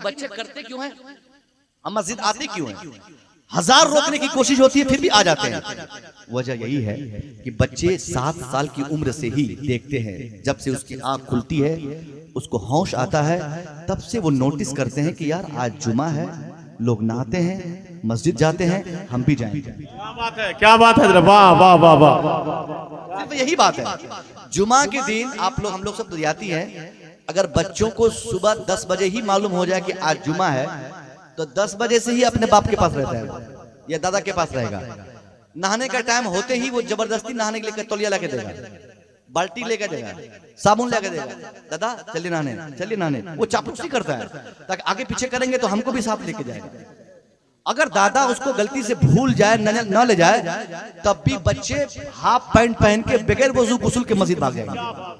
बच्चे करते क्यों हैं, हम मस्जिद आते क्यों हैं? हजार रोकने की कोशिश होती है फिर भी आ जाते हैं। वजह यही है कि बच्चे 7 साल की उम्र से ही देखते हैं, जब से उसकी आंख खुलती है, उसको होश आता है, तब से वो नोटिस करते हैं कि यार आज जुमा है, लोग नहाते हैं, मस्जिद जाते हैं, हम भी जाएंगे। क्या बात है, क्या बात है, वाह वाह वाह वाह। सिर्फ यही बात है। जुमा के दिन आप लोग, हम लोग सब दुनियाती हैं, अगर बच्चों को सुबह 10 बजे ही मालूम हो जाए कि आज जुमा है, तो 10 बजे से ही अपने बाप के पास रहता है या दादा के पास रहेगा। नहाने का टाइम होते ही वो जबरदस्ती नहाने के लिए तौलिया लेके देगा, बाल्टी लेके देगा, साबुन लेके देगा, दादा चलिए नहाने, चलिए नहाने। वो चापलूसी करता है ताकि आगे पीछे करेंगे तो हमको भी साथ लेके जाएगा। अगर दादा उसको गलती से भूल जाए, न ले जाए, तब भी बच्चे हाफ पैंट पहन के बगैर वजू गुस्ल के मस्जिद भाग जाएंगे,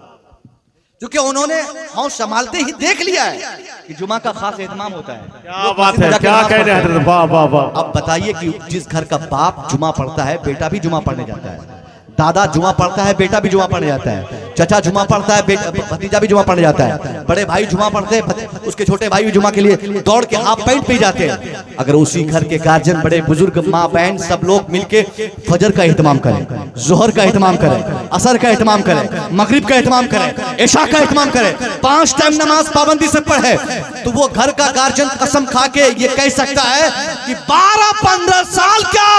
क्योंकि उन्होंने होश संभालते ही देख लिया है कि जुमा का खास एहतमाम होता है। क्या बात है, क्या कह रहे हैं, वाह वाह वाह। अब बताइए कि जिस घर का बाप जुमा पढ़ता है, बेटा भी जुमा पढ़ने जाता है, दादा जुमा पढ़ता है, बेटा भी जुमा पढ़ने जाता है, चचा जुमा पढ़ता है, भतीजा भी जुमा पढ़ने जाता है, बड़े भाई जुमा पढ़ते हैं, उसके छोटे भाई भी जुमा के लिए दौड़ के हाफ पैंट पे जाते हैं। अगर उसी घर के गार्जियन, बड़े बुजुर्ग, माँ बहन सब लोग मिलके फजर का एहतमाम करें, जोहर का एहतमाम करें, असर का एहतमाम करें, मगरिब का एहतमाम करें, इशा का एहतमाम करें, 5 टाइम नमाज पाबंदी से पढ़े, तो वो घर का गार्जियन कसम खा के ये कह सकता है कि 12-15 साल क्या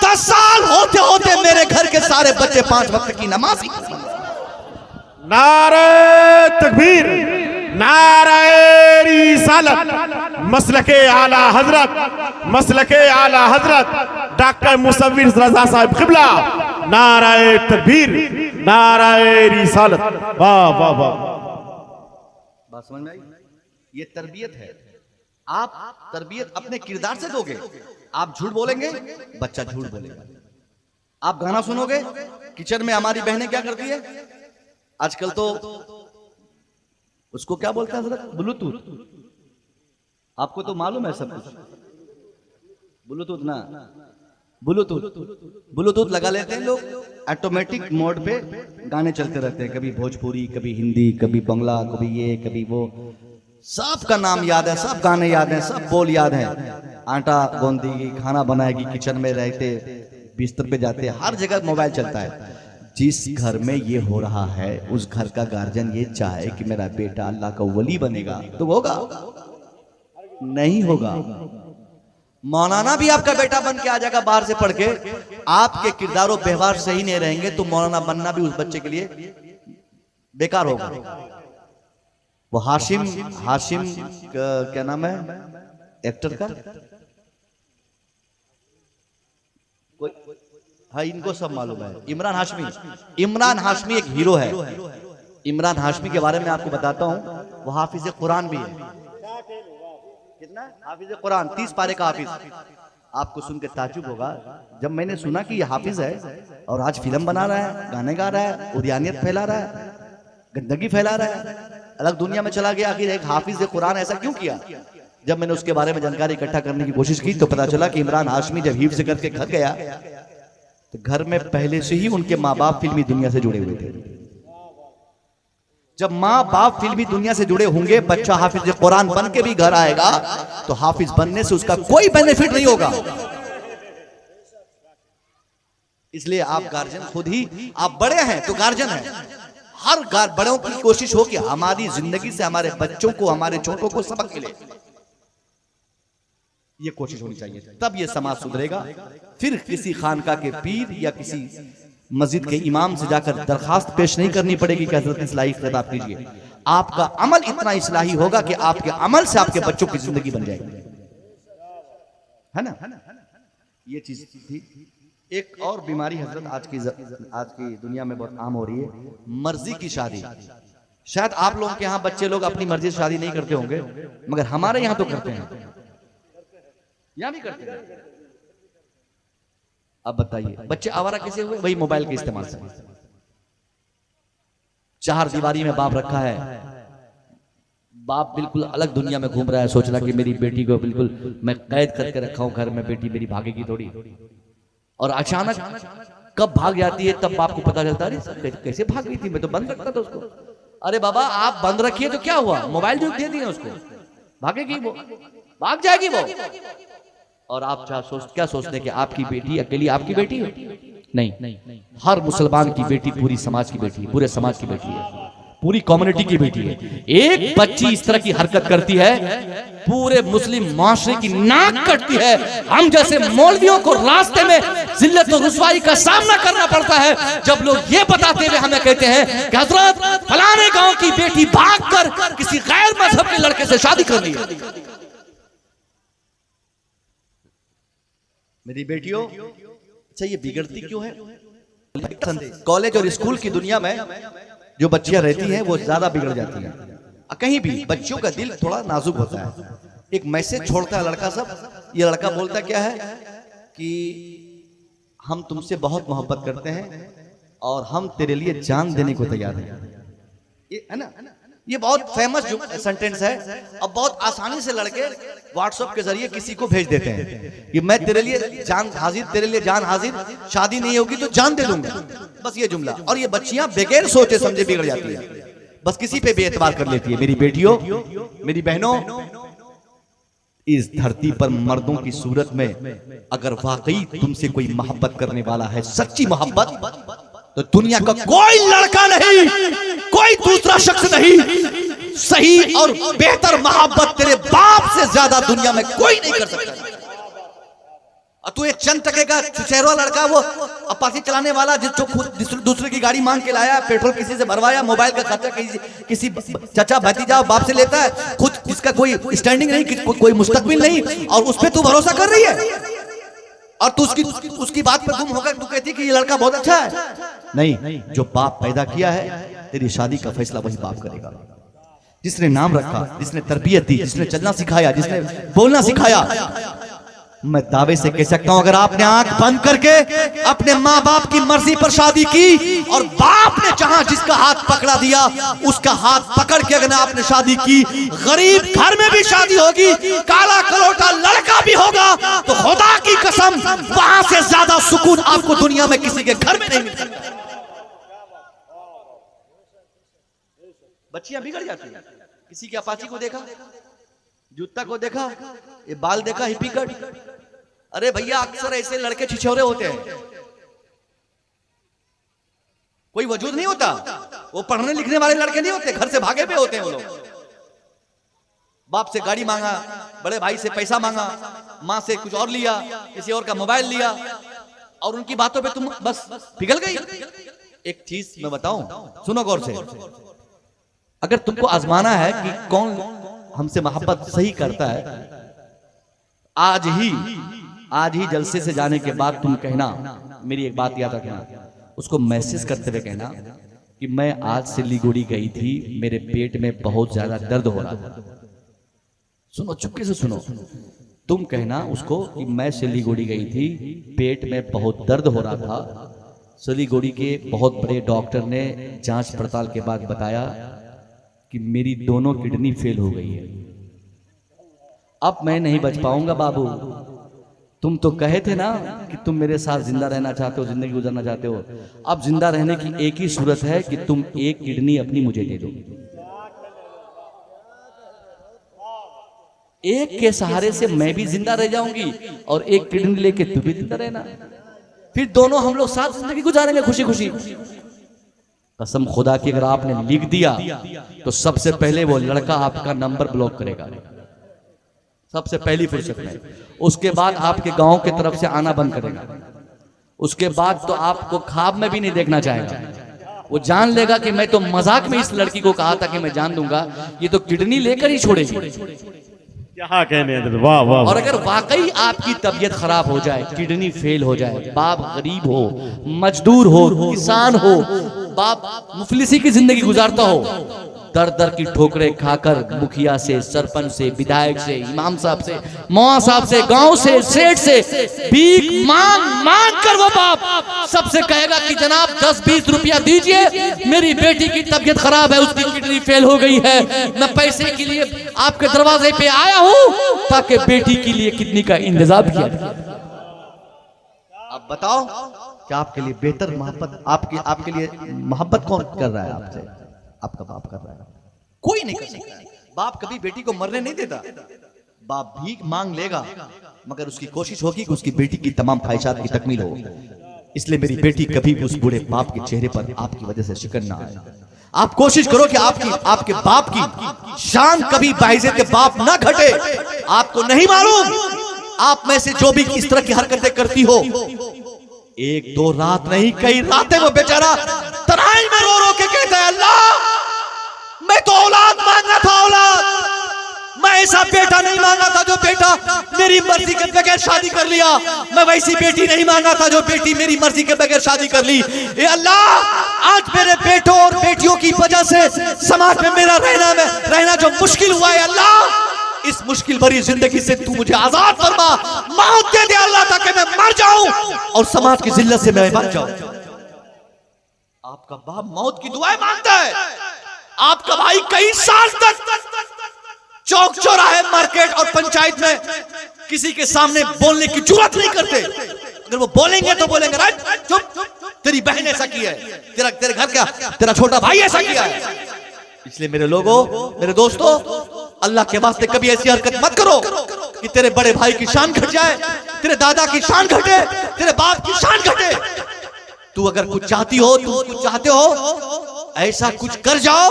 10 साल होते होते मेरे घर के सारे बच्चे 5 वक्त की नमाज। नारे तकबीर, नारे रिसालत, मसलके आला हजरत, मसलके आला हजरत डॉक्टर मुसव्विर रजा साहब क़िबला। नारे तकबीर, नारे रिसालत, वाह वाह वाह। बात समझ में आई? ये तरबियत है। आप तरबियत अपने किरदार से दोगे। आप झूठ बोलेंगे, बच्चा झूठ बोलेगा। आप गाना सुनोगे, किचन में हमारी बहनें क्या करती है आजकल, तो उसको क्या बोलते हैं हजरत, ब्लूटूथ। आपको तो मालूम है सब कुछ, ब्लूटूथ ना, ब्लूटूथ लगा लेते हैं लोग, ऑटोमेटिक मोड पे गाने चलते रहते हैं, कभी भोजपुरी, कभी हिंदी, कभी बंगला, कभी ये, कभी वो। सब का नाम याद है, सब गाने याद हैं, सब बोल याद हैं। आटा गूंदेगी, खाना बनाएगी, किचन में रहते, बिस्तर पे जाते, हर जगह मोबाइल चलता है। जिस घर में ये हो रहा है, उस घर का गार्जियन ये चाहे कि मेरा बेटा अल्लाह का वली बनेगा, तो होगा? नहीं होगा। मौलाना भी आपका बेटा बन के आ जाएगा बाहर से पढ़ के, आपके किरदार और व्यवहार सही नहीं रहेंगे तो मौलाना बनना भी उस बच्चे के लिए बेकार होगा। वो हाशिम क्या नाम है एक्टर का, कोई, हाँ इनको सब मालूम है, इमरान हाशमी। इमरान हाशमी एक हीरो है। इमरान हाशमी के बारे में आपको बताता हूँ, वो हाफिज कुरान भी है। कितना हाफिज कुरान, 30 पारे का हाफिज। आपको सुन के ताज्जुब होगा, जब मैंने सुना कि ये हाफिज है और आज फिल्म बना रहा है, गाने गा रहा है, उदियानियत फैला रहा है, गंदगी फैला रहा है, अलग दुनिया में चला गया। आखिर एक हाफिज कुरान ऐसा क्यों किया? जब मैंने उसके बारे में जानकारी इकट्ठा करने की कोशिश की तो पता चला कि इमरान हाशमी जब हिफ्ज़ करके घर गया तो घर में पहले से ही उनके माँ बाप फिल्मी दुनिया से जुड़े हुए थे। जब माँ बाप फिल्मी दुनिया से जुड़े होंगे, बच्चा हाफिज कुरान बन के भी घर आएगा तो हाफिज बनने से उसका कोई बेनिफिट नहीं होगा। इसलिए आप गार्जियन खुद ही, आप बड़े हैं तो गार्जियन हैं, हर बड़ों की कोशिश हो कि हमारी जिंदगी से हमारे बच्चों को, हमारे छोटों को सबक मिले। ये कोशिश होनी चाहिए, तब ये समाज सुधरेगा। फिर किसी खानका के पीर या किसी मस्जिद के इमाम से जाकर दरखास्त पेश नहीं करनी पड़ेगी कि हजरत इस्लाही खिताब कीजिए। आपका अमल इतना इस्लाही होगा कि आपके अमल से आपके बच्चों की जिंदगी बन जाएगी, है ना? ये चीज थी। एक और बीमारी हजरत आज की दुनिया में बहुत आम हो रही है, मर्जी की शादी। शायद आप लोगों के यहाँ बच्चे लोग अपनी मर्जी से शादी नहीं करते होंगे, मगर हमारे यहाँ तो करते हैं, यहाँ भी करते हैं। अब बताइए बच्चे आवारा कैसे हुए? वही मोबाइल के इस्तेमाल से। 4 दीवारी में बाप रखा है, बाप बिल्कुल अलग दुनिया में घूम रहा है, सोच रहा कि मेरी बेटी को बिल्कुल मैं कैद करके रखा हूं घर में, बेटी मेरी भागेगी थोड़ी। और अचानक कब भाग जाती है तब बाप को पता चलता है कैसे भाग गई थी, मैं तो बंद रखता था उसको। अरे बाबा आप बंद रखिए तो क्या हुआ, मोबाइल जो दे दिया उसको, भागेगी वो, भाग जाएगी वो। और आप क्या सोचते हैं कि आपकी बेटी अकेली आपकी बेटी है? नहीं, हर मुसलमान की बेटी पूरी समाज की बेटी है, पूरे समाज की बेटी है, पूरी कम्युनिटी की बेटी है। एक बच्ची इस तरह की हरकत करती है, पूरे मुस्लिम माशरे की नाक कटती है। हम जैसे मौलवियों को रास्ते में जिल्लत और रुसवाई का सामना करना पड़ता है, जब लोग ये बताते हुए हमें कहते हैं कि हजरत फलाने गांव की बेटी भागकर किसी गैर मजहब के लड़के से शादी कर ली है। मेरी बेटियों, अच्छा ये बिगड़ती क्यों है? कॉलेज और स्कूल की दुनिया में जो बच्चियां रहती हैं वो ज्यादा बिगड़ जाती हैं। कहीं भी बच्चियों का दिल थोड़ा नाजुक होता है। एक मैसेज छोड़ता है लड़का, सब ये लड़का बोलता क्या है कि हम तुमसे बहुत मोहब्बत करते हैं और हम तेरे लिए जान देने को तैयार हैं। ये है ना, ये बहुत फेमस जो सेंटेंस है। अब बहुत आसानी से लड़के व्हाट्सएप के जरिए किसी को भेज देते हैं कि मैं तेरे लिए जान हाजिर, तेरे लिए जान हाजिर, शादी नहीं होगी तो जान दे दूंगा, बस ये जुमला। और ये बच्चियां बगैर सोचे समझे बिगड़ जाती है, बस किसी पे भी एतबार कर लेती है। मेरी बेटियों, मेरी बहनों, इस धरती पर मर्दों की सूरत में अगर वाकई तुमसे कोई मोहब्बत करने वाला है, सच्ची मोहब्बत, तो दुनिया का कोई लड़का नहीं, कोई दूसरा शख्स नहीं, सही और बेहतर मोहब्बत तेरे बाप से ज्यादा दुनिया में कोई नहीं कर सकता। और तू एक चंद टके का चुचेरा लड़का, वो अपाची चलाने वाला, जो खुद दूसरे की गाड़ी मांग के लाया, पेट्रोल किसी से भरवाया, मोबाइल का खर्चा किसी चाचा भतीजा बाप से लेता है, खुद जिसका कोई स्टैंडिंग नहीं, कोई मुस्तकबिल नहीं, और उस पर तू भरोसा कर रही है। और तू उसकी बात पर गुम होकर तू कहती कि ये लड़का बहुत अच्छा है। नहीं, जो बाप पैदा किया है, तेरी शादी का फैसला वही बाप करेगा। जिसने नाम रखा, जिसने तरबियत दी, जिसने चलना सिखाया, जिसने बोलना सिखाया। मैं दावे से कह सकता हूं, अगर आपने आंख बंद करके अपने माँ बाप की मर्जी पर शादी की और बाप ने जहां जिसका हाथ पकड़ा दिया उसका हाथ पकड़ के अगर आपने शादी की, गरीब घर में भी शादी होगी, काला कलोटा लड़का भी होगा, तो खुदा की कसम वहां से ज्यादा सुकून आपको दुनिया में किसी के घर में नहीं मिल सकता। बच्चियां बिगड़ जाती हैं। किसी के अपाची को देखा, जूता को देखा, ये बाल देखा, हिप्पी कट। अरे भैया, अक्सर ऐसे लड़के छिछोरे होते हैं, कोई वजूद नहीं होता। वो पढ़ने लिखने वाले लड़के नहीं होते, घर से भागे पे होते हैं वो लोग। बाप से गाड़ी मांगा, बड़े भाई से पैसा मांगा, माँ से कुछ और लिया, किसी और का मोबाइल लिया, और उनकी बातों पे तुम बस पिघल गई। एक चीज मैं बताऊं, सुनो गौर से। अगर तुमको आजमाना है कि कौन हमसे मोहब्बत सही करता है, आज ही जलसे से जाने के बाद तुम कहना, मेरी एक बात याद रखना, उसको मैसेज करते हुए कहना कि मैं आज सिलीगुड़ी गई थी, मेरे पेट में बहुत ज्यादा दर्द हो रहा था। सुनो, चुपके से सुनो। तुम कहना उसको कि मैं सिलीगुड़ी गई थी, पेट में बहुत दर्द हो रहा था, सिलीगुड़ी के बहुत बड़े डॉक्टर ने जांच पड़ताल के बाद बताया कि मेरी दोनों किडनी फेल हो गई है, अब मैं नहीं बच पाऊंगा बाबू। तुम तो कहे थे ना कि तुम मेरे साथ जिंदा रहना चाहते हो, जिंदगी गुजारना चाहते हो। अब जिंदा रहने की एक ही सूरत है कि तुम एक किडनी अपनी मुझे दे दो। एक के सहारे से मैं भी जिंदा रह जाऊंगी और एक किडनी लेके तू भी जिंदा रहना, फिर दोनों हम लोग साथ जिंदगी गुजारेंगे खुशी खुशी। कसम खुदा की, अगर आपने लिख दिया तो सबसे पहले वो लड़का आपका नंबर ब्लॉक करेगा, सबसे पहली फुर्सत में। उसके बाद आपके गांव की तरफ से आना बंद करेगा। उसके बाद तो आपको ख्वाब में भी नहीं देखना चाहेगा। वो जान लेगा कि मैं तो मजाक में इस लड़की को कहा था कि मैं जान दूंगा, ये तो किडनी लेकर ही छोड़ेगी। क्या कहने हैं, वाह वाह। और अगर वाकई आपकी तबीयत खराब हो जाए, किडनी फेल हो जाए, बाप गरीब हो, मजदूर हो, किसान हो, बाप मुफलिसी की जिंदगी गुजारता हो, दर दर की ठोकरें खाकर मुखिया से, सरपंच से, विधायक से, इमाम साहब से, मौआ साहब से, गांव से, सेठ से भीख मांग मांग कर वो बाप सबसे कहेगा कि जनाब 10-20 रुपया दीजिए, मेरी बेटी की तबीयत खराब है, उसकी किडनी फेल हो गई है, मैं पैसे के लिए आपके दरवाजे पे आया हूं ताकि बेटी के लिए किडनी का इंतजाम किया जाए। अब बताओ कि आपके लिए बेहतर मोहब्बत, आपके लिए मोहब्बत कौन कर रहा है आपसे? आपका बाप कर रहा है, कोई नहीं कर सकता। बाप कभी बेटी को मरने नहीं देता। बाप भीख मांग लेगा मगर उसकी कोशिश होगी कि उसकी बेटी की तमाम ख्वाहिशात की तकमील हो। इसलिए मेरी बेटी कभी भी उस बूढ़े बाप के चेहरे पर आपकी वजह से शिकन ना आए। आप कोशिश करो कि आपके बाप की शान कभी बाइज़्ज़त के बाप ना घटे। आपको नहीं मालूम आप में से जो भी इस तरह की हरकतें करती हो, एक दो रात नहीं कई रातें वो बेचारा तन्हाई में रो रो के कहता है, अल्लाह मैं तो औलाद मांगा था, औलाद मैं ऐसा बेटा नहीं मांगा था जो बेटा मेरी मर्जी के बगैर शादी कर लिया। मैं वैसी बेटी नहीं मांगा था जो बेटी मेरी मर्जी के बगैर शादी कर ली। ए अल्लाह आज मेरे बेटों और बेटियों की वजह से समाज में मेरा रहना जो मुश्किल हुआ है, अल्लाह इस मुश्किल भरी जिंदगी से तू मुझे आजाद फरमा, मौत दे दे अल्लाह ताकि मैं मर जाऊं और समाज की जिल्लत से मैं बच जाऊं। आपका बाप मौत की दुआएं मांगता है। आपका भाई कई साल तक चौक चौराहे मार्केट और पंचायत में किसी के सामने बोलने की जुर्रत नहीं करते। अगर वो बोलेंगे तो बोलेंगे चुप, तेरी बहन ऐसा की है, तेरे घर क्या तेरा छोटा भाई ऐसा किया है। इसलिए मेरे लोगों, मेरे दोस्तों, अल्लाह के वास्ते कभी ऐसी हरकत मत करो कि तेरे बड़े भाई की शान घट जाए, तेरे दादा की शान घटे, तेरे बाप की शान घटे। तू अगर कुछ चाहती हो, तुम कुछ चाहते हो, ऐसा कुछ कर जाओ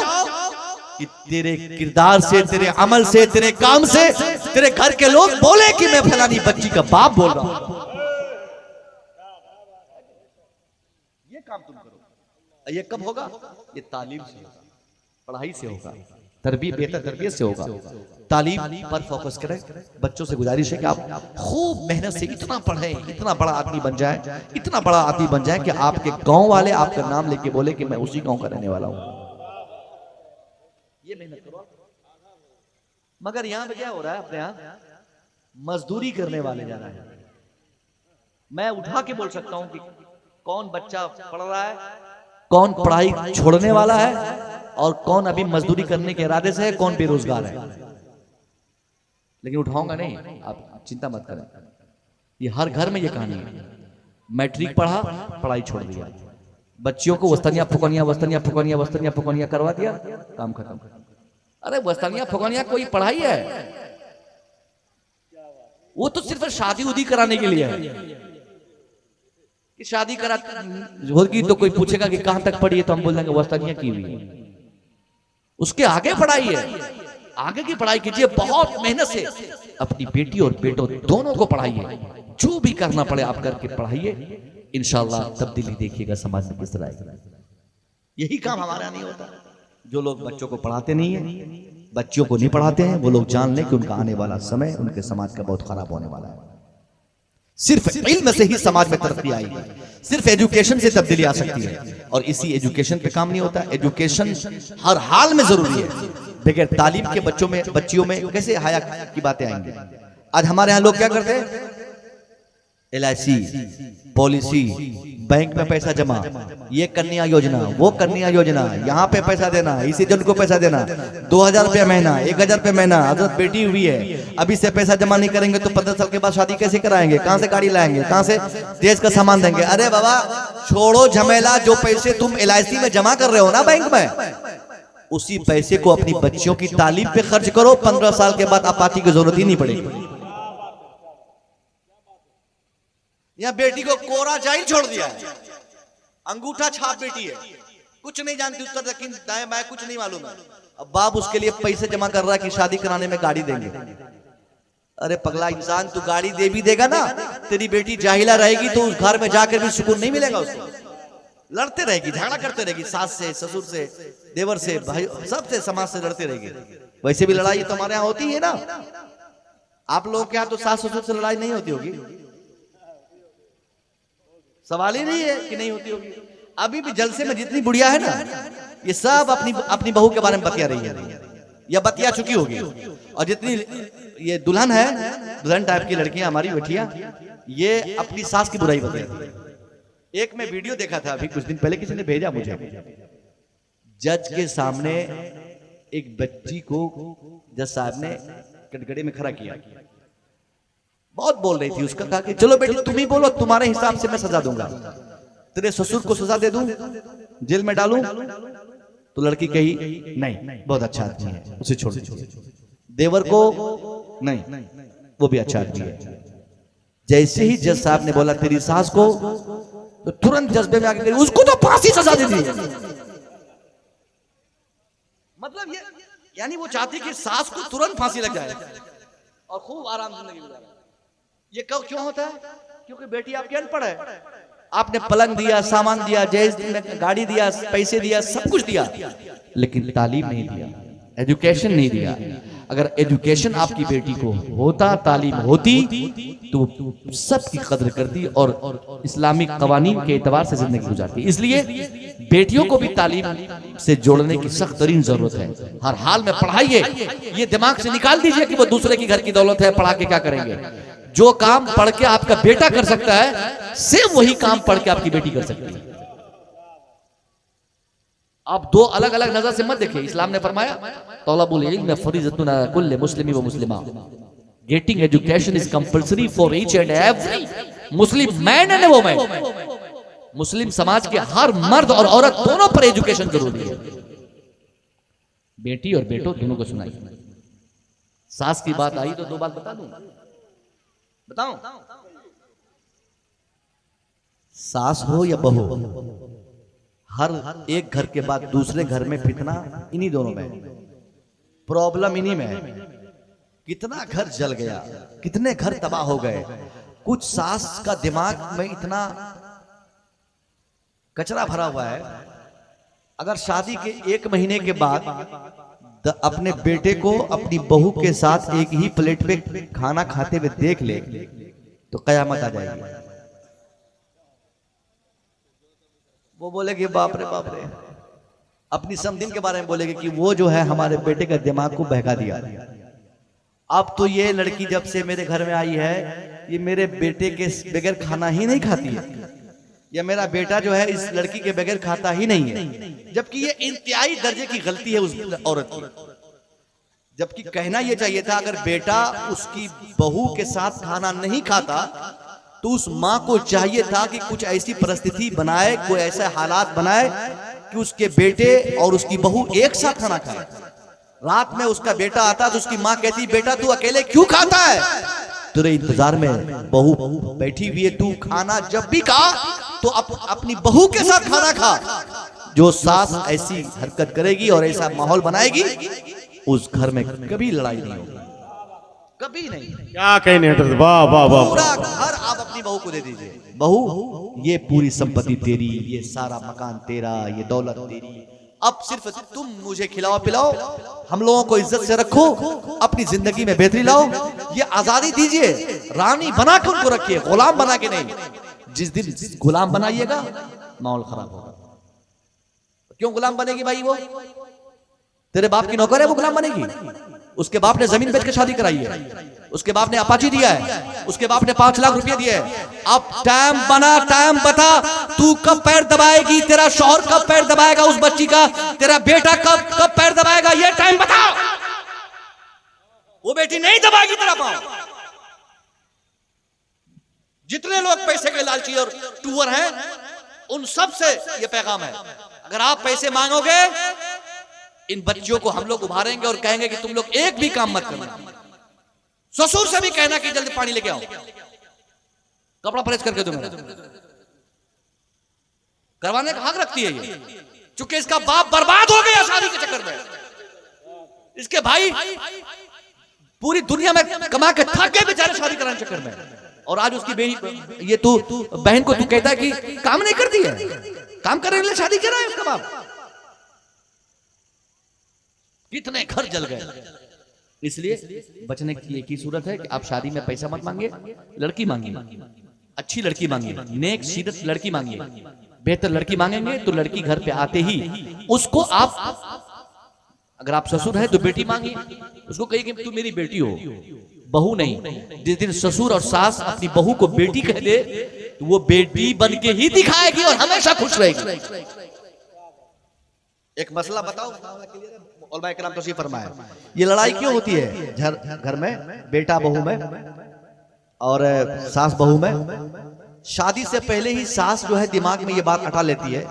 कि तेरे किरदार से, तेरे अमल से, तेरे काम से तेरे घर के लोग बोले कि मैं फलानी बच्ची का बाप बोल रहा हूं। ये काम तुम करो। ये कब होगा? ये तालीम से होगा, पढ़ाई से होगा, बेहतर तरबियत से होगा। तालीम पर फोकस करें। बच्चों से गुजारिश है कि आप खूब मेहनत से इतना पढ़ें, इतना बड़ा आदमी बन जाए, इतना बड़ा आदमी बन जाए कि आपके गांव वाले आपका नाम लेके बोले कि मैं उसी गांव का रहने वाला हूं। ये मेहनत करो। मगर यहां पे क्या हो रहा है? अपने यहां मजदूरी करने वाले जा रहे हैं। मैं उठा के बोल सकता हूं कि कौन बच्चा पढ़ रहा है, कौन पढ़ाई छोड़ने वाला है और कौन अभी मजदूरी करने के इरादे से है, कौन बेरोजगार है। लेकिन उठाऊंगा नहीं, आप चिंता मत करें। ये हर घर में ये कहानी है। मैट्रिक पढ़ा, पढ़ाई छोड़ दिया, बच्चियों को वस्तनिया फुकनिया करवा दिया, काम खत्म। अरे वस्तनिया फुकनिया कोई पढ़ाई है? वो तो सिर्फ शादी उदी कराने के लिए है कि शादी करा होगी तो कोई पूछेगा कि कहां तक पढ़ी है, तो हम बोल देंगे वस्तनिया की हुई। उसके आगे पढ़ाई है, आगे की पढ़ाई कीजिए, बहुत मेहनत से अपनी बेटी और बेटों दोनों को पढ़ाइए। जो भी करना पड़े आप करके पढ़ाइए, इंशाल्लाह तब्दीली देखिएगा समाज में किस तरह आएगा। यही काम हमारा नहीं होता। जो लोग बच्चों को पढ़ाते नहीं है, बच्चियों को नहीं पढ़ाते हैं, वो लोग जान लें कि उनका आने वाला समय उनके समाज का बहुत खराब होने वाला है। सिर्फ इल्म से ही समाज में तरक्की आएगी, सिर्फ एजुकेशन से तब्दीली आ सकती है। और इसी एजुकेशन पे काम नहीं होता। एजुकेशन हर हाल में जरूरी है। बगैर तालीम के बच्चियों में कैसे हया की बातें आएंगी। आज हमारे यहाँ लोग क्या करते हैं? LIC पॉलिसी, बैंक में पैसा जमा, ये कन्या योजना, वो कन्या योजना, यहाँ पे पैसा देना, इसी जन को पैसा देना, 2000 रुपया महीना, 1000 रुपया महीना। हजरत बेटी हुई है, अभी से पैसा जमा नहीं करेंगे तो 15 साल के बाद शादी कैसे कराएंगे? कहाँ से गाड़ी लाएंगे? कहाँ से देश का सामान देंगे? अरे बाबा छोड़ो झमेला। जो पैसे तुम LIC में जमा कर रहे हो ना बैंक में, उसी पैसे को अपनी बच्चियों की तालीम पे खर्च करो। 15 साल के बाद अपाची की जरूरत ही नहीं पड़ेगी। यहाँ बेटी को कोरा जाहिल छोड़ दिया है, अंगूठा छाप बेटी है, कुछ नहीं जानती, उत्तर दक्षिण दाएं बाएं कुछ नहीं मालूम है। अब बाप उसके लिए पैसे जमा कर रहा है कि शादी कराने में गाड़ी देंगे। अरे पगला इंसान, तू गाड़ी दे भी देगा ना, तेरी बेटी जाहिला रहेगी तो उस घर में जाकर भी सुकून नहीं मिलेगा उसको। लड़ते रहेगी, झगड़ा करते रहेगी, सास से, ससुर से, देवर से, भाई सबसे, समाज से लड़ते रहेगी। वैसे भी लड़ाई तो हमारे यहाँ होती है ना। आप लोगों के यहाँ तो सास ससुर से लड़ाई नहीं होती होगी? सवाल ही नहीं है कि नहीं होती होगी। अभी भी जलसे में जितनी बुढ़िया है ना, ये सब अपनी बहू के बारे में बतिया रही है या बतिया चुकी होगी। और जितनी ये दुल्हन है, दुल्हन टाइप की लड़कियां हमारी बेटियां, ये अपनी सास की बुराई बताती। एक मैं वीडियो देखा था अभी कुछ दिन पहले, किसी ने भेजा मुझे। जज के सामने एक बच्ची को जज साहब ने कटघरे में खड़ा किया, बहुत बोल रही थी। उसका कहा कि चलो बेटी तुम ही बोलो, तुम्हारे हिसाब से मैं सजा दूंगा। तेरे ससुर को सजा दे दूं, जेल में डालूं, तो तो लड़की कही नहीं बहुत अच्छा आदमी है, उसे छोड़ दीजिए। देवर को नहीं, वो भी अच्छा आदमी है। जैसे ही जज साहब ने बोला तेरी सास को, तो तुरंत जज्बे में आके उसको तो फांसी सजा दे दी। मतलब ये यानी वो चाहती कि सास को तुरंत फांसी लग जाए और खूब आराम जिंदगी गुजारे। ये क्यों होता है? क्योंकि बेटी आपकी अनपढ़ है। आपने पलंग दिया, सामान दिया, जहेज गाड़ी दिया, पैसे दिया, सब कुछ दिया, लेकिन तालीम नहीं दिया, एजुकेशन नहीं दिया। अगर एजुकेशन आपकी बेटी को होता, तालीम होती, तो सबकी कदर करती और इस्लामिक कवानीन के एतबार से जिंदगी गुजारती। इसलिए बेटियों को भी तालीम से जोड़ने की सख्त तरीन जरूरत है। हर हाल में पढ़ाइए। ये दिमाग से निकाल दीजिए कि वो दूसरे की घर की दौलत है, पढ़ा के क्या करेंगे। जो काम पढ़ के आपका बेटा कर सकता है, सिर्फ वही काम पढ़ के आपकी बेटी कर सकती है। आप दो अलग अलग नजर से मत देखिए। इस्लाम ने फरमाया तलबुल इल्म फरीज़तुन अला कुल्लि मुस्लिम व मुस्लिमा। Getting education is compulsory for each and every Muslim man and woman. मुस्लिम समाज के हर मर्द और औरत दोनों पर एजुकेशन जरूरी है। बेटी और बेटो दोनों को सुनाइए। सास की बात आई तो दो बात बता दूं, बताऊं? सास हो या बहू, हर एक घर के बाद दूसरे घर में फितना इन्हीं दोनों में, प्रॉब्लम इन्हीं में है। कितना घर जल गया, कितने घर तबाह हो गए। कुछ सास का दिमाग में इतना कचरा भरा हुआ है, अगर शादी के 1 महीने के बाद अपने बेटे को अपनी बहू के साथ एक ही प्लेट पे खाना खाते हुए देख ले तो कयामत आ जाएगी। वो बोलेगी बाप रे बाप रे, अपनी समधिन के बारे में बोलेगी कि वो जो है हमारे बेटे का दिमाग को बहका दिया। अब तो ये लड़की जब से मेरे घर में आई है, ये मेरे बेटे के बगैर खाना ही नहीं खाती है, या मेरा बेटा जो है इस लड़की के बगैर खाता ही नहीं है। जबकि ये इंतहाई दर्जे की गलती है उस औरत की। जबकि कहना यह चाहिए था, अगर बेटा उसकी बहू के साथ खाना नहीं खाता तो उस माँ को चाहिए था कि कुछ ऐसी परिस्थिति बनाए, कोई ऐसे हालात बनाए कि उसके बेटे और उसकी बहू एक साथ खाना खाए। रात में उसका बेटा आता तो उसकी माँ कहती बेटा तू अकेले क्यों खाता है, तेरे इंतजार में बहू बैठी हुई है, तू खाना जब भी खा तो अपनी बहू के साथ खाना खा। जो सास ऐसी हरकत करेगी और ऐसा माहौल बनाएगी, उस घर में कभी लड़ाई नहीं होगी, कभी नहीं। क्या कहने, वाह वाह वाह। पूरा घर आप अपनी बहू को दे दीजिए। बहू ये पूरी संपत्ति तेरी, ये सारा मकान तेरा, ये दौलत तेरी, अब सिर्फ तुम मुझे खिलाओ पिलाओ, हम लोगों को इज्जत से रखो, अपनी जिंदगी में बेहतरी लाओ, ये आजादी दीजिए। रानी बना के उनको रखिए, गुलाम बना के नहीं। जिस दिन गुलाम बनाइएगा माहौल खराब होगा। क्यों गुलाम बनेगी भाई? वो तेरे बाप की नौकर है, वो गुलाम बनेगी? उसके बाप ने जमीन बेच के शादी कराई है, उसके बाप ने अपाची दिया है, उसके बाप ने 5 लाख रुपए दिए है। अब टाइम बना, टाइम बता, तू कब पैर दबाएगी, तेरा शौहर कब पैर दबाएगा उस बच्ची का, तेरा बेटा कब पैर दबाएगा, ये टाइम बता। वो बेटी नहीं दबाएगी तेरा पांव। जितने लोग पैसे के लालची और टूअर हैं, उन सब से ये पैगाम है, अगर आप पैसे मांगोगे, इन बच्चियों को हम लोग उभारेंगे और कहेंगे कि तुम लोग एक भी काम मत करना। ससुर से भी कहना कि जल्दी पानी लेके आओ, कपड़ा प्रेस करके दो, करवाने का हक रखती है ये। चूंकि इसका बाप बर्बाद हो गया शादी के चक्कर में, इसके भाई पूरी दुनिया में कमा के थक गए बेचारे शादी कराने के चक्कर में, और आज उसकी ये तू बहन को तू कहता है कि काम नहीं करती है, काम करने के लिए शादी कर रहा है उसका बाप। कितने घर जल गए। इसलिए बचने की एक ही सूरत है कि आप शादी में पैसा मत मांगिए, लड़की मांगिए, अच्छी लड़की मांगिए, नेक सीरत लड़की मांगिए। बेहतर लड़की मांगेंगे तो लड़की घर पे आते ही उसको आप, अगर आप ससुर है तो बेटी मांगिए, उसको कहिए कि तू मेरी बेटी हो, बहू नहीं। जिस दिन ससुर और सास अपनी बहू को बेटी कह दे तो वो बेटी बन के ही दिखाएगी और हमेशा खुश रहेगी। एक मसला बताओ, उलमा किराम तशरीफ फरमाए, ये लड़ाई क्यों होती है घर में, बेटा बहू में और सास बहू में? शादी से पहले ही सास जो है दिमाग में ये बात अटा लेती है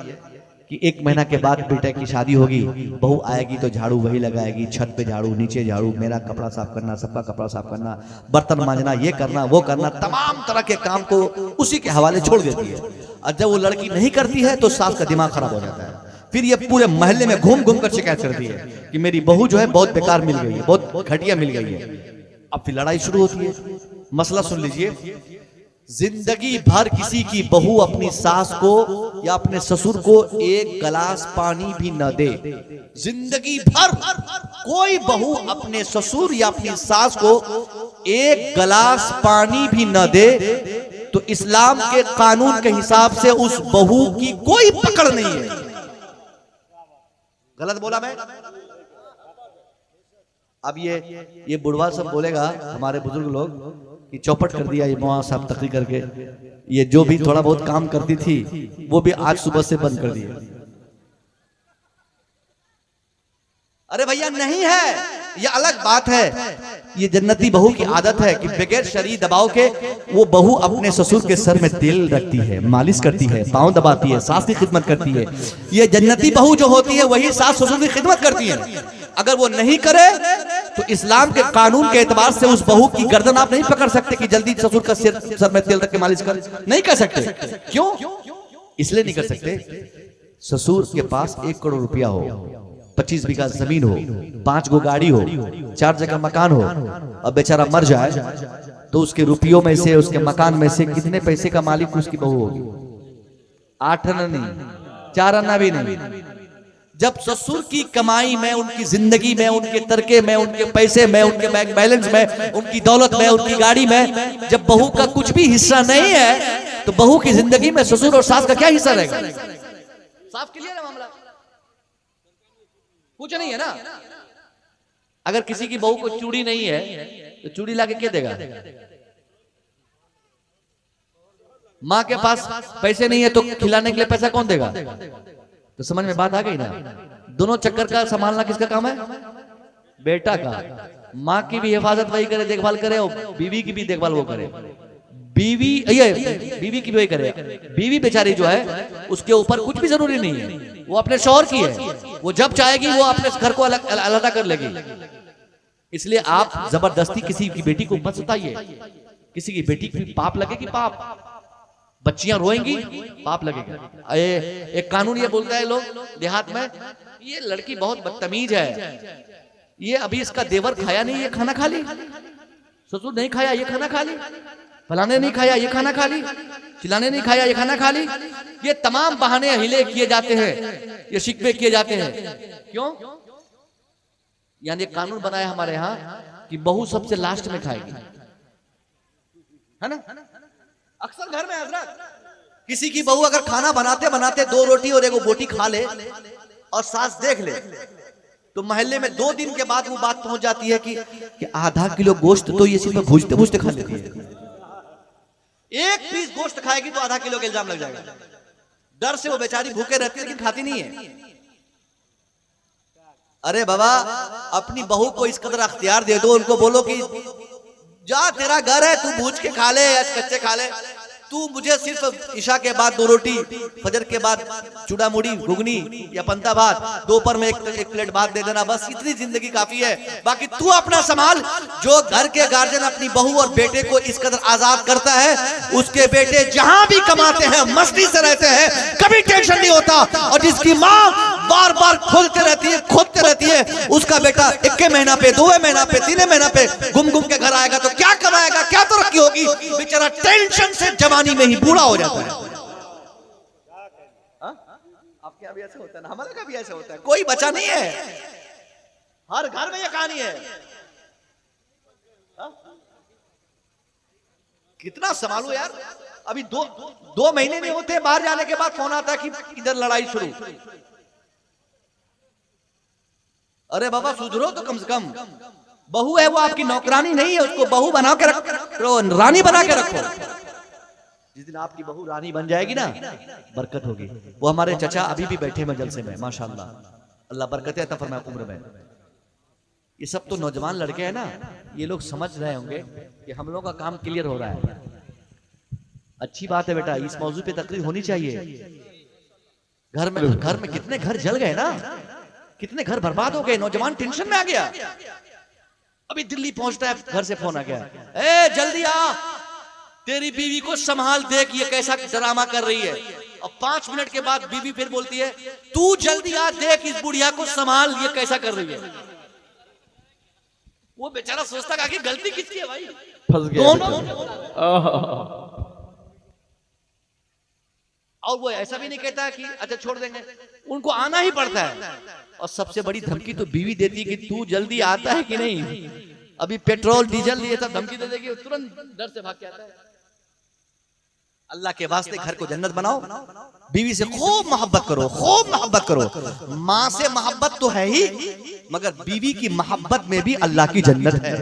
कि 1 महीना के बाद बेटे की शादी होगी, बहू आएगी तो झाड़ू वही लगाएगी, छत पे झाड़ू, नीचे झाड़ू, मेरा कपड़ा साफ करना, सबका कपड़ा साफ करना, बर्तन मांजना, ये करना वो करना, तमाम तरह के काम को उसी के हवाले छोड़ देती है। और जब वो लड़की नहीं करती है तो सास का दिमाग खराब हो जाता है। फिर ये पूरे मोहल्ले में घूम घूम कर शिकायत करती है कि मेरी बहू जो है बहुत बेकार मिल गई है, बहुत घटिया मिल गई है। अब फिर लड़ाई शुरू होती है। मसला सुन लीजिए, जिंदगी भर किसी की बहू अपनी सास को या अपने ससुर को 1 गिलास पानी भी न दे, जिंदगी भर कोई बहू अपने ससुर या अपनी सास को 1 गिलास पानी भी न दे तो इस्लाम के कानून के हिसाब से उस बहू की कोई पकड़ नहीं है। गलत बोला मैं? अब ये बुढ़वा सब बोलेगा, हमारे बुजुर्ग लोग, कि चौपट कर दिया ये मौलाना साहब तकरीर करके, ये जो भी थोड़ा बहुत काम करती थी वो भी आज सुबह से बंद कर दिया। अरे भैया नहीं है, ये अलग बात है। ये जन्नती बहू की आदत है कि बगैर शरीय दबाव के वो बहू अपने ससुर के सर में तेल रखती है, मालिश करती है, पांव दबाती है, सास की खिदमत करती है। ये जन्नती बहू जो होती है वही सास ससुर की खिदमत करती है। अगर वो नहीं करे तो इस्लाम के कानून के एतबार से उस बहू की गर्दन आप नहीं पकड़ सकते कि जल्दी ससुर का सर में तेल रख के मालिश कर, नहीं कर सकते। क्यों? इसलिए नहीं कर सकते, ससुर के पास 1 करोड़ रुपया हो, 25 बीघा जमीन हो, 5 गो गाड़ी हो, 4 जगह मकान हो, अब बेचारा मर जाए तो उसके रुपयों में से, उसके मकान में से कितने पैसे का मालिक उसकी बहू होगी? 8 आना नहीं, 4 आना भी नहीं। जब ससुर की कमाई में, उनकी जिंदगी में, उनके तरके में, उनके पैसे में, उनके बैंक बैलेंस में, उनकी दौलत में, उनकी गाड़ी में जब बहू का कुछ भी हिस्सा नहीं है तो बहू की जिंदगी में ससुर और सास का क्या हिस्सा रहेगा? साफ क्लियर है मामला? कुछ नहीं है ना। अगर किसी की बहू को चूड़ी नहीं है तो चूड़ी लाके क्या देगा? माँ के पास पैसे नहीं है तो खिलाने के लिए पैसा कौन देगा? तो समझ में बात आ गई ना। दोनों चक्कर का संभालना किसका काम है? बेटा का। माँ की भी हिफाजत वही करे, देखभाल करे, और बीवी की भी देखभाल वो करे। बीवी की भी वही करे। बीवी बेचारी जो है उसके ऊपर कुछ भी जरूरी नहीं है, वो अपने शौहर की है, वो जब चाहेगी वो अपने घर को अलग कर लेगी। इसलिए आप जबरदस्ती किसी की बेटी को मत सुताइए। किसी की बेटी की पाप लगेगी, पाप। बच्चियां रोएंगी, पाप लगेगा। एक कानून ये बोलता है लोग देहात में, ये लड़की बहुत बदतमीज है, ये अभी इसका देवर खाया नहीं, ये खाना खा ली, ससुर नहीं खाया ये खाना खा ली, फलाने नहीं खाया ये खाना खा ली, चिल्लाने नहीं खाया ये खाना खा ली। ये तमाम बहाने हिले किए जाते हैं, ये शिकवे किए जाते हैं। क्यों? यानी कानून बनाया हमारे यहाँ कि बहू सबसे लास्ट में खाएगी, है ना। अक्सर घर में हजरत किसी की बहू अगर खाना बनाते बनाते 2 रोटी और 1 बोटी खा ले और सास देख ले तो मोहल्ले में 2 दिन के बाद वो बात पहुंच जाती है कि आधा किलो गोश्त तो ये सिर्फ भूजते भूजते खा लेती है। 1 पीस गोश्त खाएगी तो आधा किलो का इल्जाम लग जाएगा। डर से वो बेचारी भूखे रहती है लेकिन खाती नहीं है। अरे बाबा, अपनी बहू को इस कदर अख्तियार दे दो, उनको बोलो कि जा तेरा घर है, तू भूज के खा ले या कच्चे खा ले, तू मुझे सिर्फ इशा के बाद 2 रोटी, फजर के बाद चूड़ा मुड़ी घुगनी या पंता भात, दोपहर में एक प्लेट भात दे देना, बस इतनी जिंदगी काफी है। बाकी तू अपना संभाल। जो घर के गार्जियन अपनी बहू और बेटे को इस कदर आजाद करता है, उसके बेटे जहां भी कमाते हैं मस्ती से रहते हैं, कभी टेंशन नहीं होता। और जिसकी माँ बार बार खोदते रहती है, उसका बेटा 1 महीना पे, 2 महीना पे, 3 महीना पे घूम के घर आएगा तो क्या कमाएगा, क्या तरक्की होगी? बेचारा टेंशन से जवानी में ही बूढ़ा हो जाता है। आपके यहाँ भी ऐसे होता है ना, हमारे यहाँ भी ऐसे होता है। कोई बचा नहीं है, हर घर में ये कहानी है। कितना संभालो यार। अभी 2 महीने नहीं होते, बाहर जाने के बाद फोन आता है कि इधर लड़ाई शुरू। अरे बाबा सुधरो तो कम से कम। बहू है वो आपकी नौकरानी नहीं है, उसको बहू बना के रखो, रानी बना के रखो। जिस दिन आपकी बहू रानी बन जाएगी ना, बरकत होगी। वो हमारे चचा अभी भी बैठे हैं जलसे में, माशाल्लाह, अल्लाह बरकतें अता फरमाए उम्र में। ये सब तो नौजवान लड़के हैं ना, ये लोग समझ रहे होंगे कि हम लोगों का काम क्लियर हो रहा है। अच्छी बात है बेटा, इस मौजू पे तकरीर होनी चाहिए। घर में कितने घर जल गए ना, कितने घर बर्बाद हो गए, नौजवान टेंशन में आ गया। अभी दिल्ली पहुंचता है, घर से फोन आ गया, ए जल्दी आ, तेरी बीवी को संभाल, देख ये कैसा ड्रामा कर रही है। और 5 मिनट के बाद बीवी फिर बोलती है, तू जल्दी आ, देख इस बुढ़िया को संभाल, ये कैसा कर रही है। वो बेचारा सोचता कि आखिर गलती किसकी है भाई, फंस गया दोनों। और वो ऐसा भी नहीं कहता कि अच्छा छोड़ देंगे, उनको आना ही पड़ता है। और सबसे बड़ी धमकी तो बीवी देती है कि तू जल्दी आता है कि नहीं, अभी पेट्रोल डीजल लिए सब धमकी दे देगी, तुरंत डर से भाग के आता है। अल्लाह के वास्ते घर को जन्नत बनाओ, बीवी से खूब मोहब्बत करो, खूब मोहब्बत करो। माँ से मोहब्बत तो है ही, मगर बीवी की मोहब्बत में भी अल्लाह की जन्नत है।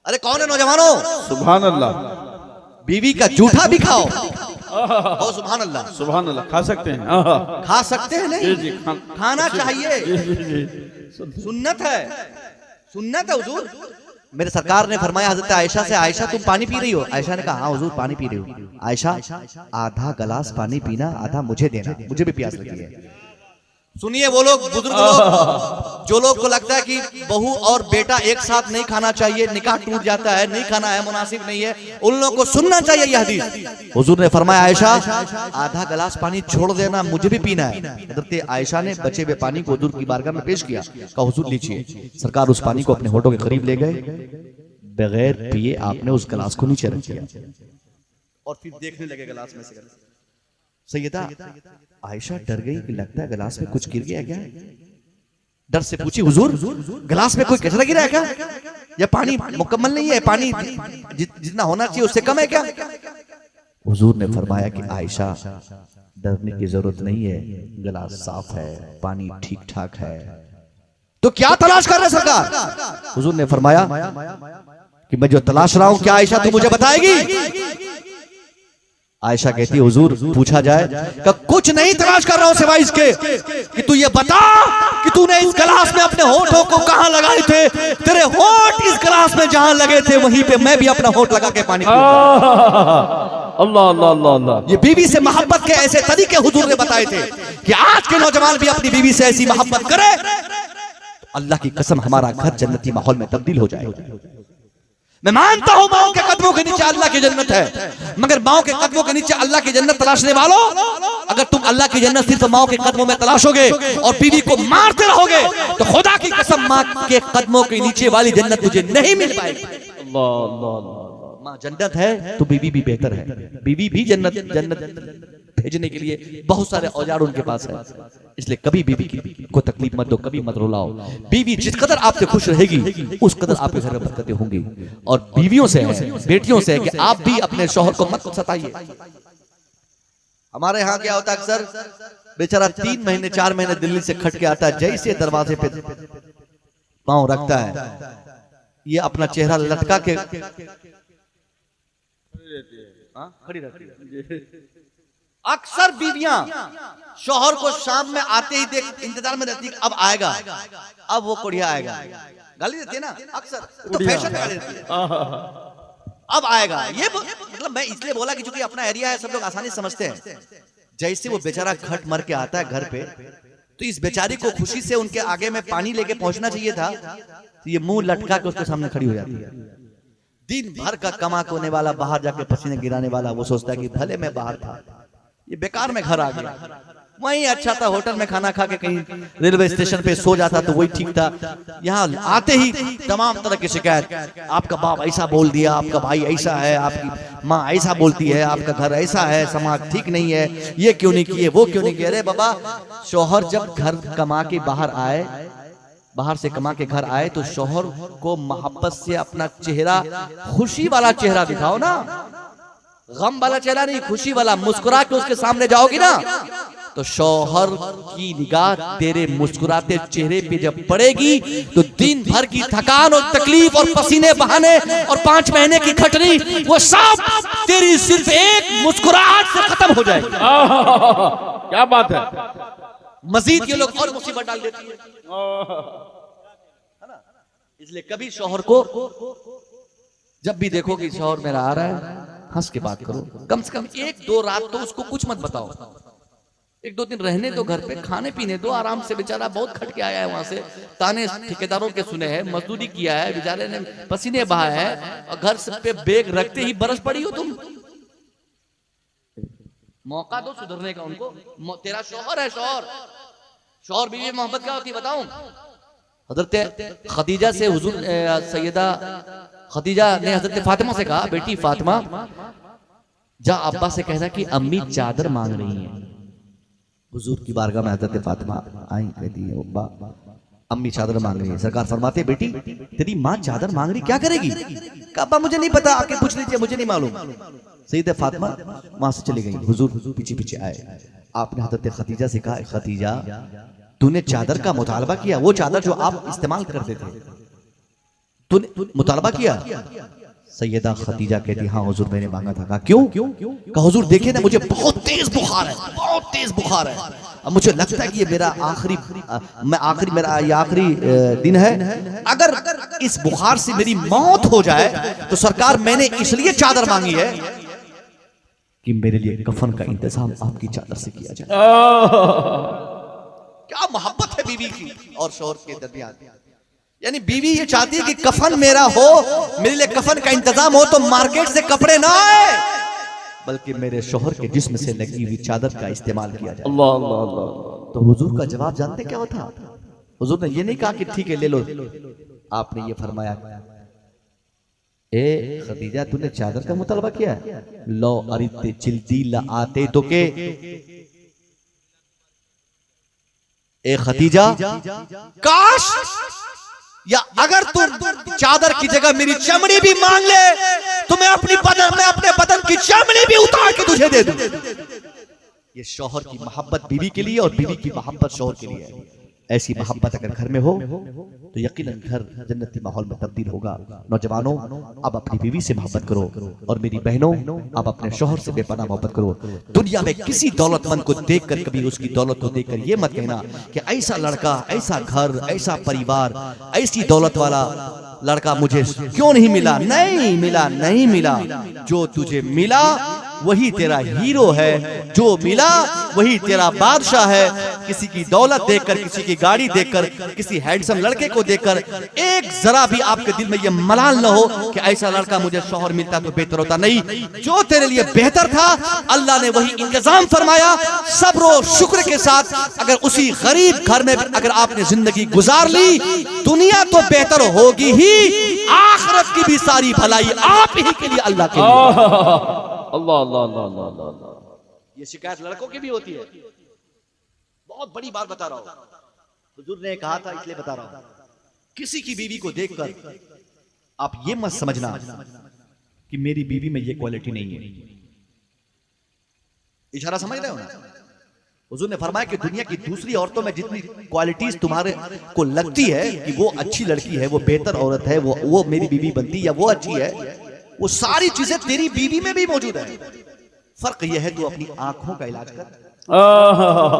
अरे कौन है नौजवानों, सुभान अल्लाह, बीवी का जूठा भी खाओ। ओ सुभान अल्लाह, सुभान अल्लाह, खा सकते हैं, खा सकते हैं नहीं, जी, खाना चाहिए, जी। सुन्नत है, सुन्नत है हुजूर। मेरे सरकार ने फरमाया हजरत आयशा से, आयशा तुम पानी पी रही हो? आयशा ने कहा हाँ हुजूर पानी पी रही हूँ। आयशा आधा गिलास पानी पीना, आधा मुझे देना, मुझे भी प्यास लगी है। सुनिए वो लोग बुजुर्ग लोग, जो लोग को लगता है कि बहू और बेटा एक साथ नहीं खाना चाहिए, निकाह टूट जाता है, नहीं खाना है, मुनासिब नहीं है, उन लोगों को सुनना चाहिए यह हदीस। हुजूर ने फरमाया आयशा आधा गिलास पानी छोड़ देना, मुझे भी पीना है। हजरत आयशा ने बचे हुए पानी को हुजूर की बारगाह में पेश किया, कहा हुजूर लीजिए। सरकार उस पानी को अपने होठों के करीब ले गए, बगैर पिए आपने उस गिलास को नीचे रख दिया और फिर देखने लगे गिलास में से। सैयदा आयशा डर गई कि लगता है गिलास में कुछ गिर गया क्या। डर से पूछी हुजूर गिलास में कोई कचरा गिरा है क्या, या पानी मुकम्मल नहीं है, पानी जितना होना चाहिए उससे कम है क्या। हुजूर ने फरमाया कि आयशा डरने की जरूरत नहीं है, गिलास साफ है, पानी ठीक ठाक है। तो क्या तलाश कर रहे सरकार? हुजूर ने फरमाया कि मैं जो तलाश रहा हूं, क्या आयशा तू मुझे बताएगी? आयशा कहती है हुजूर पूछा जाए कि कुछ नहीं तलाश कर रहा हूं सिवाय इसके कि तू ये बता कि तूने इस गिलास में अपने होठों को कहां लगाए थे। तेरे होठ इस गिलास में जहां लगे थे वहीं पे मैं भी अपना होठ लगा के पानी पीऊंगा। अल्लाह अल्लाह अल्लाह अल्लाह। ये बीवी से मोहब्बत के ऐसे तरीके हुजूर ने बताए थे कि आज के नौजवान भी अपनी बीवी से ऐसी मोहब्बत करे, अल्लाह की कसम हमारा घर जन्नती माहौल में तब्दील हो जाएगा। मैं मानता हूं माओ के कदमों के नीचे अल्लाह की जन्नत है, मगर माओ के कदमों के नीचे अल्लाह की जन्नत तलाशने वालों, अगर तुम अल्लाह की जन्नत सिर्फ माओ के कदमों में तलाशोगे और बीवी को मारते रहोगे तो खुदा की कसम माँ के कदमों के नीचे वाली जन्नत तुझे नहीं मिल पाएगी। अल्लाह अल्लाह अल्लाह। माँ जन्नत है तो बीवी भी बेहतर है, बीवी भी जन्नत भेजने के लिए बहुत सारे औजार उनके पास है। इसलिए कभी बीवी को तकलीफ मत दो, कभी मत रुलाओ। बीवी जिस कदर आपसे खुश रहेगी उस कदर आपके घर में बरकतें होंगी। और बीवियों से है, बेटियों से है कि आप भी अपने शौहर को मत सताइए। हमारे यहाँ क्या होता है, अक्सर बेचारा 3 महीने 4 महीने दिल्ली से खट के आता है, जैसे दरवाजे पे पांव रखता है ये अपना चेहरा लटका के खड़ी रहती है। अक्सर बीवियां शौहर को शाम में आते ही देख इंतजार में रहती है, अब आएगा, अब वो कुड़िया आएगा। गाली देती है ना अक्सर, तो फैशन में गाली देती है, अब आएगा। ये मतलब मैं इसलिए बोला कि चूंकि अपना एरिया है, सब लोग आसानी से समझते हैं। जैसे वो बेचारा खट मर के आता है घर पे, तो इस बेचारी को खुशी से उनके आगे में पानी लेके पहुंचना चाहिए था, तो ये मुंह लटका के उसके सामने खड़ी हो जाती है। दिन भर का कमा कोने वाला, बाहर जाके पसीने गिराने वाला, वो सोचता है कि भले मैं बाहर था, ये बेकार में घर आ गया। वहीं अच्छा था, होटल में खाना खा के कहीं रेलवे स्टेशन पे सो जाता तो वही ठीक था। यहाँ आते ही तमाम तरह की शिकायत, आपका बाप ऐसा बोल दिया, आपका भाई ऐसा है, आपकी माँ ऐसा बोलती है, आपका घर ऐसा है, समाज ठीक नहीं है, ये क्यों नहीं किए, वो क्यों नहीं किए। अरे बाबा, शौहर जब घर कमा के बाहर आए, बाहर से कमा के घर आए, तो शौहर को मोहब्बत से अपना चेहरा, खुशी वाला चेहरा दिखाओ ना, गम वाला चेहरा नहीं, खुशी वाला। मुस्कुरा के उसके सामने जाओगी ना तो शौहर की निगाह तेरे मुस्कुराते चेहरे पे जब पड़ेगी तो दिन भर की थकान और तकलीफ और पसीने बहाने और 5 महीने की खटनी, वो सब तेरी सिर्फ एक मुस्कुराहट से खत्म हो जाएगी। क्या बात है। मजीद ये लोग और मुसीबत डाल देती है ना। इसलिए कभी शौहर को जब भी देखो कि शौहर मेरा आ रहा है, हंस के बात करो। कम से कम 1-2 रात तो उसको कुछ मत बताओ, एक दो दिन रहने दो घर पे, खाने पीने दो आराम से। बेचारा बहुत खट के आया है वहां से, ताने ठेकेदारों के सुने हैं, मजदूरी किया है, बेचारे ने पसीने बहाए है, और घर से पे बेग रखते ही बरस पड़ी हो तुम। मौका दो सुधरने का उनको। तेरा शौहर है, शौहर बीवी में मोहब्बत क्या होती है बताऊं? हजरत खदीजा से हुजूर सैयदा खदीजा ने हजरत फातिमा से कहा, बेटी फातिमा जा अब्बा से कहना कि अम्मी चादर मांग रही हैं। हुजूर की बारगाह में हजरत फातिमा आई, कहती है अब्बा अम्मी चादर मांग रही है। सरकार फरमाते बेटी तेरी माँ चादर मांग रही, क्या करेगी? अब्बा मुझे नहीं पता, आके पूछ लीजिए, मुझे नहीं मालूम। सैयदा फातिमा वहां से चली गई। हुजूर पीछे पीछे आए। आपने हजरत खदीजा से कहा, खदीजा तूने चादर का मुतालबा किया, वो चादर जो आप इस्तेमाल करते थे, तूने मुतालबा किया? सैयदा खदीजा कहती हाँ हुजूर मैंने मांगा था। कहा क्यों? कहा हुजूर देखे ना मुझे बहुत तेज बुखार है, बहुत तेज बुखार है, अब मुझे लगता है कि ये मेरा आखिरी दिन है, अगर इस बुखार से मेरी मौत हो जाए तो सरकार मैंने इसलिए चादर मांगी है कि मेरे लिए कफन का इंतजाम आपकी चादर से किया जाए। क्या मोहब्बत है बीवी की और शौहर के दरमियान। यानी बीवी ये चाहती है कि कफन मेरा हो, मेरे लिए कफन का इंतजाम हो, तो मार्केट से कपड़े ना आए, बल्कि मेरे शौहर के जिस्म से लगी हुई चादर का इस्तेमाल किया जाए। अल्लाह अल्लाह अल्लाह। तो हुजूर का जवाब जानते क्या होता? हुजूर ने ये नहीं कहा कि ठीक है ले लो, आपने ये फरमाया ए खदीजा तूने चादर का मुतालबा किया, लो अरिते चिल्ती ला आते तो के। ए खदीजा काश या अगर तुम चादर की जगह मेरी चमड़ी भी मांग ले तो मैं अपने बदन की चमड़ी भी उतार के तुझे दे दूं। ये शौहर की मोहब्बत बीवी के लिए और बीवी की मोहब्बत शौहर के लिए है। ऐसी मोहब्बत अगर घर में हो तो यकीनन घर जन्नती माहौल में तब्दील होगा। नौजवानों अब अपनी बीवी से मोहब्बत करो, और मेरी बहनों अब अपने शौहर से बेपनाह मोहब्बत करो। दुनिया में किसी दौलतमंद को देखकर कभी उसकी दौलत को देखकर ये मत कहना कि ऐसा लड़का, ऐसा घर, ऐसा परिवार, ऐसी दौलत वाला लड़का मुझे क्यों नहीं मिला। नहीं मिला। जो तुझे मिला वही तेरा हीरो है, जो मिला वही तेरा बादशाह है। किसी की दौलत देखकर, किसी की गाड़ी देखकर, किसी हैंडसम लड़के को देखकर एक जरा भी आपके दिल में ये मलाल न हो कि ऐसा लड़का मुझे शौहर मिलता तो बेहतर होता। नहीं, जो तेरे लिए बेहतर था अल्लाह ने वही इंतजाम फरमाया। सब्र और शुक्र के साथ अगर उसी गरीब घर में अगर आपने जिंदगी गुजार ली, दुनिया तो बेहतर होगी ही, आखिरत की भी सारी भलाई आप ही के लिए, अल्लाह के लिए। अल्लाह अल्लाह अल्लाह अल्लाह। ये शिकायत लड़कों की भी होती है। बहुत बड़ी बात बता रहा हूं, हुजूर ने कहा था इसलिए बता रहा हूं। किसी की बीवी को देखकर आप ये मत समझना कि मेरी बीवी में ये क्वालिटी नहीं है। इशारा समझ रहे हो ना? हुजूर ने फरमाया कि दुनिया की दूसरी औरतों में जितनी क्वालिटीज तुम्हारे को लगती है कि वो अच्छी लड़की है, वो बेहतर औरत है, वो मेरी बीवी बनती या वो अच्छी है, वो सारी चीजें तेरी बीवी में भी मौजूद है। फर्क यह है तू अपनी आंखों का इलाज कर,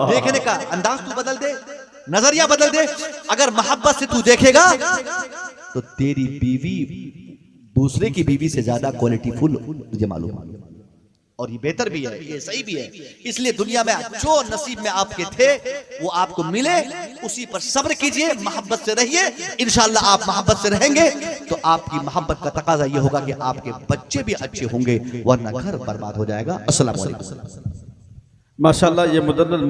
देखने का अंदाज तू बदल दे, नजरिया बदल दे। अगर मोहब्बत से तू देखेगा तो तेरी बीवी दूसरे की बीवी से ज्यादा क्वालिटीफुल तुझे मालूम, और ये बेहतर भी है, ये सही भी है। इसलिए दुनिया में जो नसीब में आपके थे वो आपको मिले, उसी पर सब्र कीजिए, मोहब्बत से रहिए। इंशाअल्लाह आप मोहब्बत से रहेंगे तो आपकी मोहब्बत का तकाजा ये होगा कि आपके बच्चे भी अच्छे होंगे, वरना घर बर्बाद हो जाएगा। अस्सलाम वालेकुम। माशाअल्लाह ये मुदल्लल